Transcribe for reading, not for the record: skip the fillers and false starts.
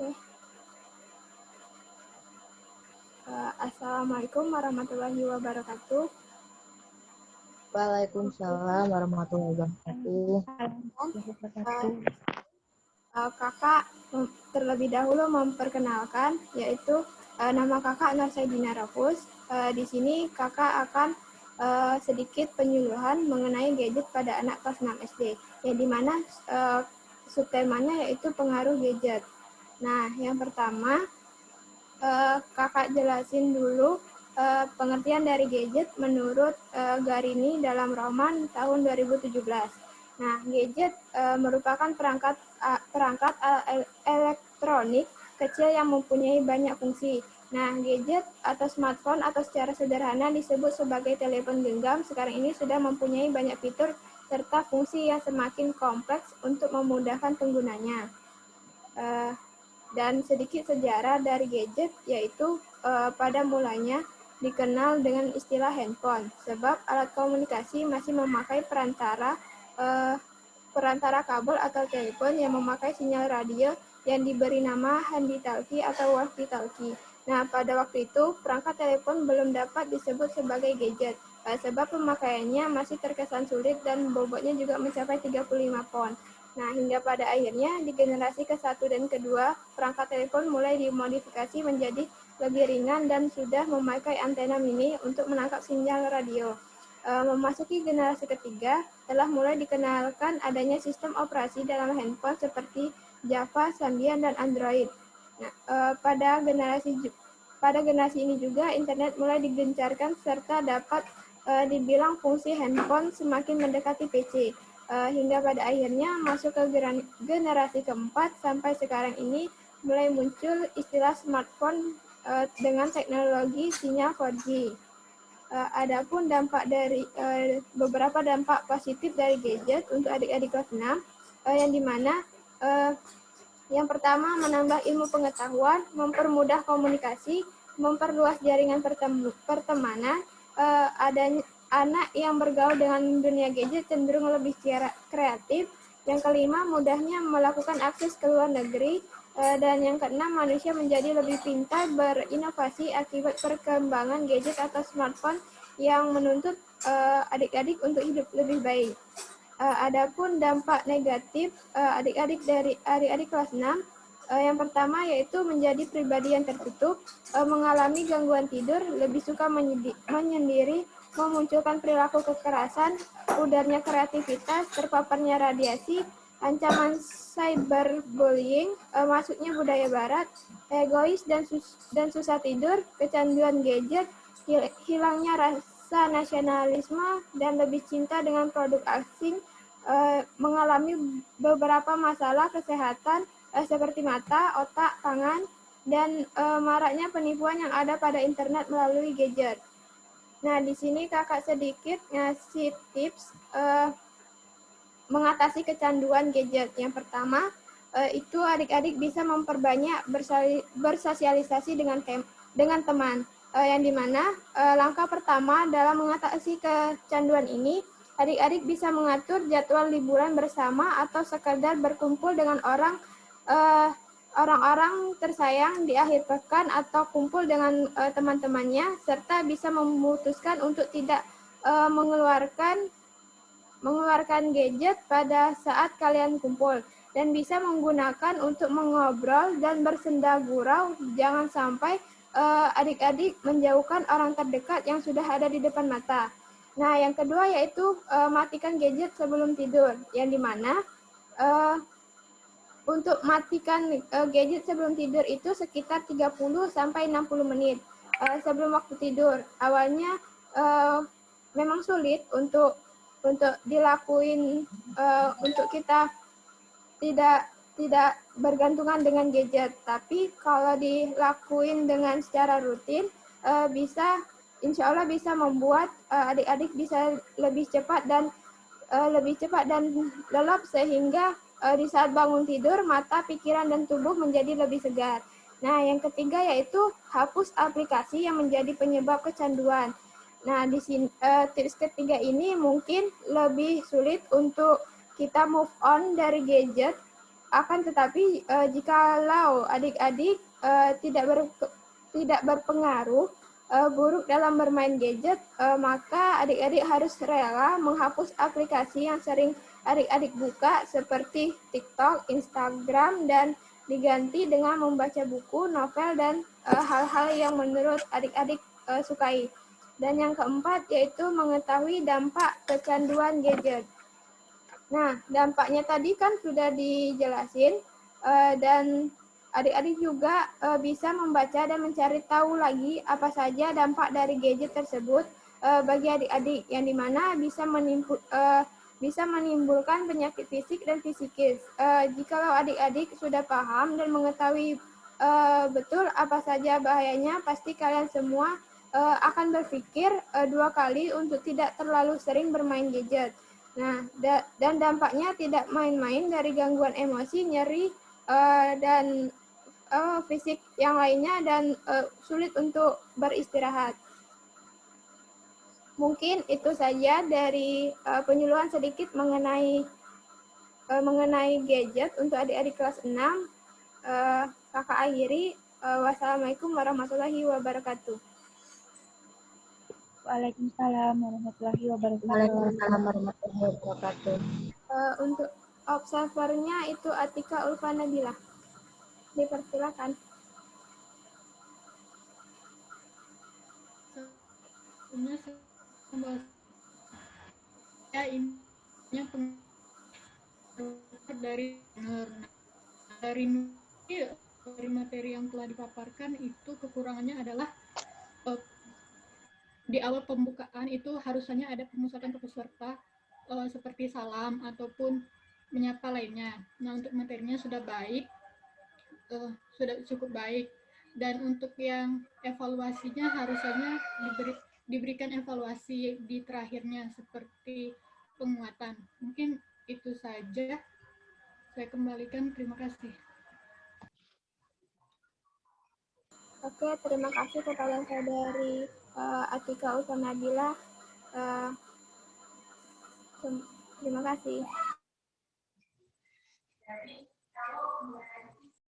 Oke. Assalamualaikum warahmatullahi wabarakatuh. Waalaikumsalam warahmatullahi wabarakatuh. Kakak terlebih dahulu memperkenalkan, yaitu nama kakak Narsaidina Rafus. Di sini kakak akan sedikit penyuluhan mengenai gadget pada anak kelas 6 SD, yang dimana subtemanya yaitu pengaruh gadget. Nah, yang pertama kakak jelasin dulu pengertian dari gadget menurut Garini dalam roman tahun 2017. Nah, gadget merupakan perangkat elektronik kecil yang mempunyai banyak fungsi. Nah, gadget atau smartphone atau secara sederhana disebut sebagai telepon genggam sekarang ini sudah mempunyai banyak fitur serta fungsi yang semakin kompleks untuk memudahkan penggunanya. Dan sedikit sejarah dari gadget, yaitu pada mulanya dikenal dengan istilah handphone, sebab alat komunikasi masih memakai perantara kabel atau telepon yang memakai sinyal radio yang diberi nama handy-talkie atau walkie-talkie. Nah, pada waktu itu, perangkat telepon belum dapat disebut sebagai gadget, sebab pemakaiannya masih terkesan sulit dan bobotnya juga mencapai 35 pon. Nah, hingga pada akhirnya di generasi ke-1 dan kedua, perangkat telepon mulai dimodifikasi menjadi lebih ringan dan sudah memakai antena mini untuk menangkap sinyal radio. Memasuki generasi ketiga, telah mulai dikenalkan adanya sistem operasi dalam handphone seperti Java, Symbian, dan Android. Nah, pada generasi ini juga internet mulai digencarkan serta dapat dibilang fungsi handphone semakin mendekati PC. Hingga pada akhirnya masuk ke generasi keempat sampai sekarang ini mulai muncul istilah smartphone dengan teknologi sinyal 4G. Adapun dampak dari beberapa dampak positif dari gadget untuk adik-adik kelas 6 yang dimana yang pertama menambah ilmu pengetahuan, mempermudah komunikasi, memperluas jaringan pertemanan, adanya anak yang bergaul dengan dunia gadget cenderung lebih kreatif. Yang kelima, mudahnya melakukan akses ke luar negeri. Dan yang keenam, manusia menjadi lebih pintar berinovasi akibat perkembangan gadget atau smartphone yang menuntut adik-adik untuk hidup lebih baik. Adapun dampak negatif adik-adik kelas 6, yang pertama yaitu menjadi pribadi yang tertutup, mengalami gangguan tidur, lebih suka menyendiri, memunculkan perilaku kekerasan, pudarnya kreativitas, terpaparnya radiasi, ancaman cyberbullying, masuknya budaya barat, egois dan susah tidur, kecanduan gadget, hilangnya rasa nasionalisme, dan lebih cinta dengan produk asing, mengalami beberapa masalah kesehatan seperti mata, otak, tangan, dan maraknya penipuan yang ada pada internet melalui gadget. Nah, di sini kakak sedikit ngasih tips mengatasi kecanduan gadget. Yang pertama, itu adik-adik bisa memperbanyak bersosialisasi dengan teman. Yang dimana langkah pertama dalam mengatasi kecanduan ini, adik-adik bisa mengatur jadwal liburan bersama atau sekedar berkumpul dengan orang-orang tersayang di akhir pekan atau kumpul dengan teman-temannya, serta bisa memutuskan untuk tidak mengeluarkan gadget pada saat kalian kumpul, dan bisa menggunakan untuk mengobrol dan bersenda gurau. Jangan sampai adik-adik menjauhkan orang terdekat yang sudah ada di depan mata. Nah, yang kedua yaitu matikan gadget sebelum tidur, yang dimana untuk matikan gadget sebelum tidur itu sekitar 30-60 menit sebelum waktu tidur. Awalnya memang sulit untuk dilakuin, untuk kita tidak bergantungan dengan gadget, tapi kalau dilakuin dengan secara rutin, insya Allah bisa membuat adik-adik bisa lebih cepat dan lelap, sehingga di saat bangun tidur mata, pikiran, dan tubuh menjadi lebih segar. Nah, yang ketiga yaitu hapus aplikasi yang menjadi penyebab kecanduan. Nah, di sini tips ketiga ini mungkin lebih sulit untuk kita move on dari gadget, Akan tetapi jikalau adik-adik tidak berpengaruh buruk dalam bermain gadget, maka adik-adik harus rela menghapus aplikasi yang sering adik-adik buka seperti TikTok, Instagram, dan diganti dengan membaca buku, novel, dan hal-hal yang menurut adik-adik sukai. Dan yang keempat yaitu mengetahui dampak kecanduan gadget. Nah, dampaknya tadi kan sudah dijelasin, dan adik-adik juga bisa membaca dan mencari tahu lagi apa saja dampak dari gadget tersebut bagi adik-adik, yang dimana bisa menimbulkan penyakit fisik dan psikis. Jikalau adik-adik sudah paham dan mengetahui betul apa saja bahayanya, pasti kalian semua akan berpikir dua kali untuk tidak terlalu sering bermain gadget. Nah, dan dampaknya tidak main-main, dari gangguan emosi, nyeri, dan fisik yang lainnya, dan sulit untuk beristirahat. Mungkin itu saja dari penyuluhan sedikit mengenai gadget untuk adik-adik kelas 6. Kakak akhiri. Wassalamualaikum warahmatullahi wabarakatuh. Waalaikumsalam warahmatullahi wabarakatuh. Waalaikumsalam warahmatullahi wabarakatuh. Untuk observernya itu Atika Ulfa Nabila. Dipersilakan. Ya, ini dari materi yang telah dipaparkan itu kekurangannya adalah di awal pembukaan itu harusnya ada pemusatan peserta seperti salam ataupun menyapa lainnya. Nah, untuk materinya sudah baik, sudah cukup baik. Dan untuk yang evaluasinya harusnya diberikan evaluasi di terakhirnya seperti penguatan. Mungkin itu saja. Saya kembalikan. Terima kasih. Oke, terima kasih kepada saudari Atika Ulfa Nabila. Terima kasih.